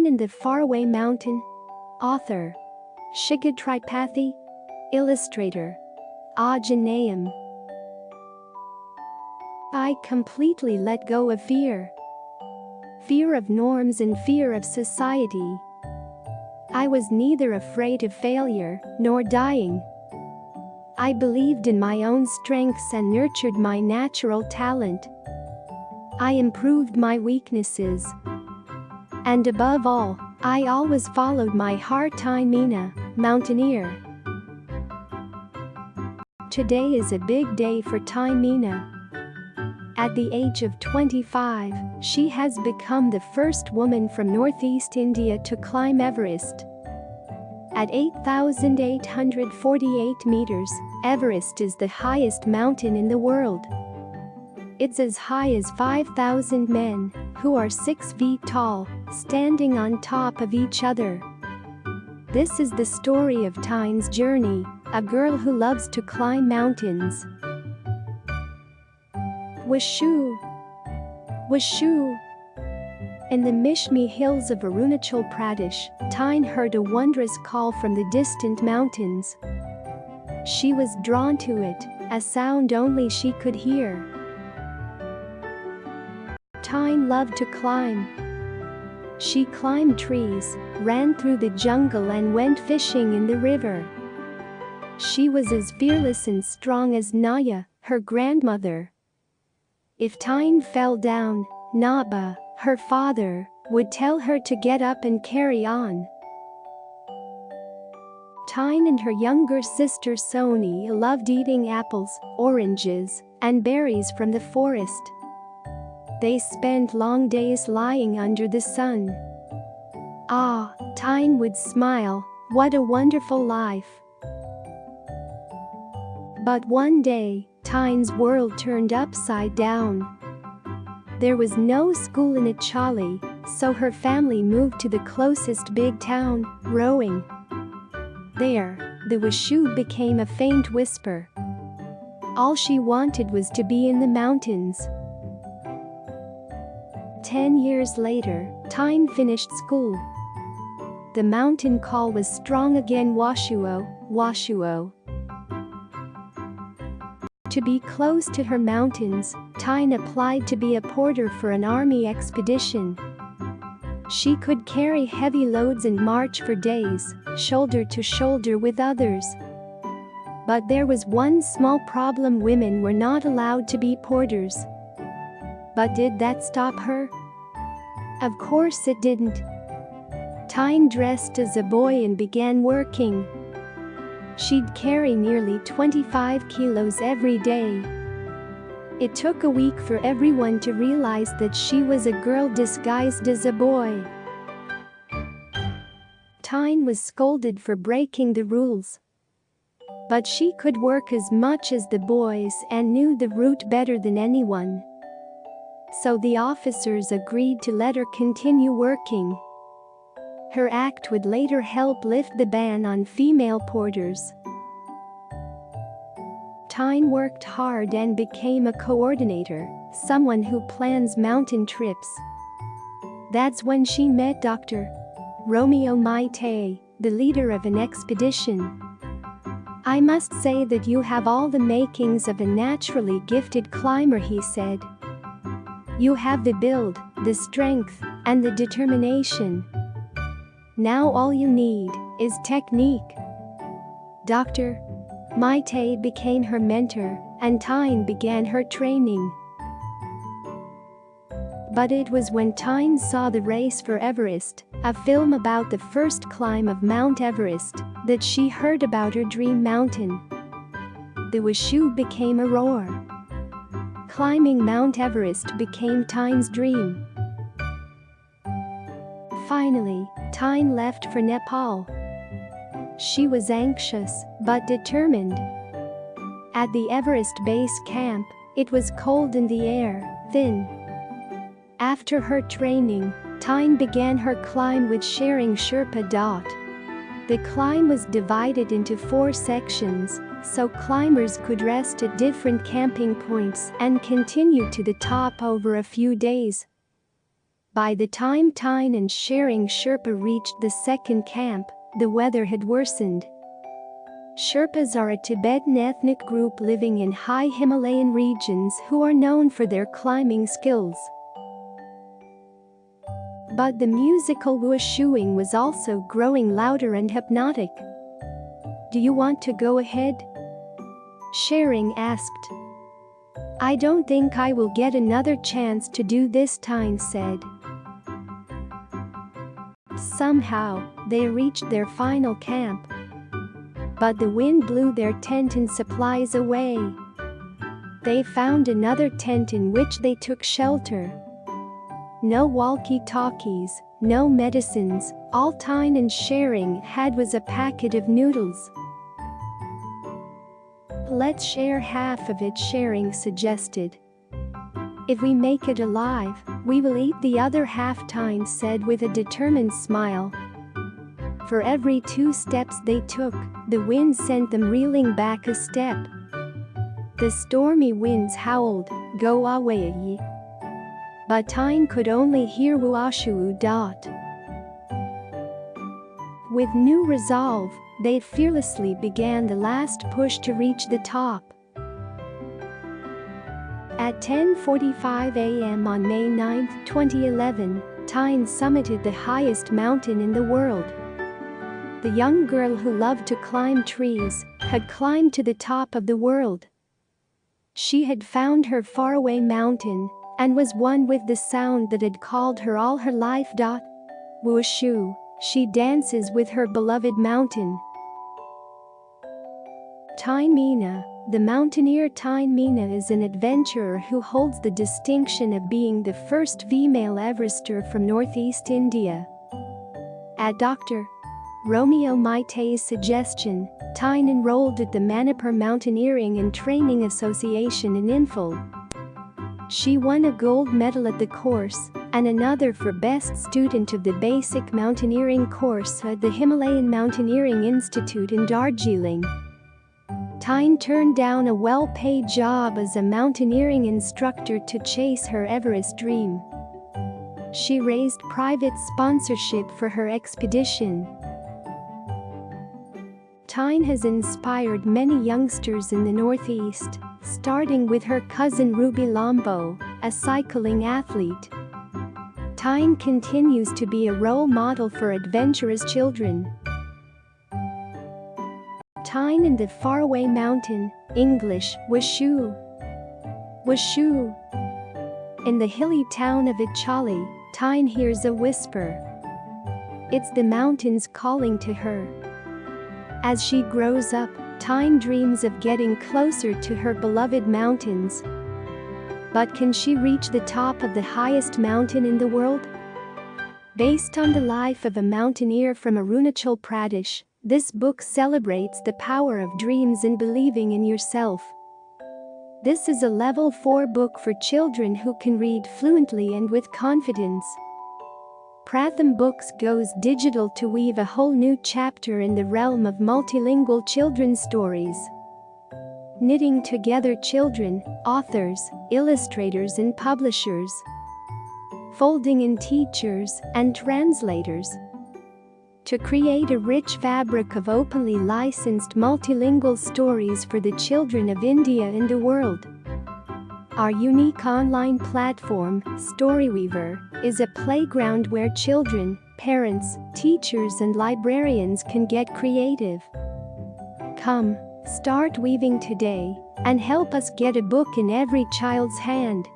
Tine and the Faraway Mountain. Author Shikha. Tripathi. Illustrator Ogin. Nayam. I completely let go of fear. Fear of norms and fear of society. I was neither afraid of failure nor dying. I believed in my own strengths and nurtured my natural talent. I improved my weaknesses. And above all, I always followed my heart. Tine Mena, mountaineer. Today is a big day for Tine Mena. At the age of 25, she has become the first woman from northeast India to climb Everest. At 8,848 meters, Everest is the highest mountain in the world. It's as high as 5,000 men, who are 6 feet tall, standing on top of each other. This is the story of Tine's journey, a girl who loves to climb mountains. Whooshoo! Whooshoo! In the Mishmi hills of Arunachal Pradesh, Tine heard a wondrous call from the distant mountains. She was drawn to it, a sound only she could hear. Tine loved to climb. She climbed trees, ran through the jungle and went fishing in the river. She was as fearless and strong as Nayam, her grandmother. If Tine fell down, Naba, her father, would tell her to get up and carry on. Tine and her younger sister Soni loved eating apples, oranges, and berries from the forest. They spent long days lying under the sun. Ah, Tine would smile, what a wonderful life. But one day, Tine's world turned upside down. There was no school in Achali, so her family moved to the closest big town, Rowing. There, the Whooshoo became a faint whisper. All she wanted was to be in the mountains. 10 years later, Tine finished school. The mountain call was strong again. Whooshoo, Whooshoo. To be close to her mountains, Tine applied to be a porter for an army expedition. She could carry heavy loads and march for days, shoulder to shoulder with others. But there was one small problem: women were not allowed to be porters. But did that stop her? Of course it didn't. Tine dressed as a boy and began working. She'd carry nearly 25 kilos every day. It took a week for everyone to realize that she was a girl disguised as a boy. Tine was scolded for breaking the rules. But she could work as much as the boys and knew the route better than anyone. So the officers agreed to let her continue working. Her act would later help lift the ban on female porters. Tine worked hard and became a coordinator, someone who plans mountain trips. That's when she met Dr. Romeo Maite, the leader of an expedition. "I must say that you have all the makings of a naturally gifted climber," he said. "You have the build, the strength, and the determination. Now all you need is technique." Dr. Maite became her mentor, and Tine began her training. But it was when Tine saw The Race for Everest, a film about the first climb of Mount Everest, that she heard about her dream mountain. The Whooshoo became a roar. Climbing Mount Everest became Tine's dream. Finally, Tine left for Nepal. She was anxious, but determined. At the Everest base camp, it was cold in the air, thin. After her training, Tine began her climb with sharing Sherpa. The climb was divided into 4 sections, so climbers could rest at different camping points and continue to the top over a few days. By the time Tine and Sharing Sherpa reached the second camp, the weather had worsened. Sherpas are a Tibetan ethnic group living in high Himalayan regions who are known for their climbing skills. But the musical whooshooing was also growing louder and hypnotic. "Do you want to go ahead?" Sharing asked. "I don't think I will get another chance to do this," Tine said. Somehow, they reached their final camp. But the wind blew their tent and supplies away. They found another tent in which they took shelter. No walkie-talkies, no medicines, all Tine and Sharing had was a packet of noodles. "Let's share half of it," Sharing suggested. "If we make it alive, we will eat the other half," Tine said with a determined smile. For every 2 steps they took, the wind sent them reeling back a step. The stormy winds howled, "Go away!" But Tine could only hear Whooshoo. With new resolve, they fearlessly began the last push to reach the top. At 10:45 a.m. on May 9, 2011, Tine summited the highest mountain in the world. The young girl who loved to climb trees had climbed to the top of the world. She had found her faraway mountain and was one with the sound that had called her all her life. Whooshoo, she dances with her beloved mountain. Tine Mena, the mountaineer. Tine Mena is an adventurer who holds the distinction of being the first female Everester from northeast India. At Dr. Romeo Maitei's suggestion, Tine enrolled at the Manipur Mountaineering and Training Association in Imphal. She won a gold medal at the course and another for Best Student of the Basic Mountaineering course at the Himalayan Mountaineering Institute in Darjeeling. Tine turned down a well-paid job as a mountaineering instructor to chase her Everest dream. She raised private sponsorship for her expedition. Tine has inspired many youngsters in the Northeast, starting with her cousin Ruby Lombo, a cycling athlete. Tine continues to be a role model for adventurous children. Tine and the Faraway Mountain, English, Whooshoo. Whooshoo. In the hilly town of Ichali, Tine hears a whisper. It's the mountains calling to her. As she grows up, Tine dreams of getting closer to her beloved mountains. But can she reach the top of the highest mountain in the world? Based on the life of a mountaineer from Arunachal Pradesh, this book celebrates the power of dreams and believing in yourself. This is a level 4 book for children who can read fluently and with confidence. Pratham Books goes digital to weave a whole new chapter in the realm of multilingual children's stories. Knitting together children, authors, illustrators and publishers. Folding in teachers and translators. To create a rich fabric of openly licensed multilingual stories for the children of India and the world. Our unique online platform, Storyweaver, is a playground where children, parents, teachers and librarians can get creative. Come, start weaving today and help us get a book in every child's hand.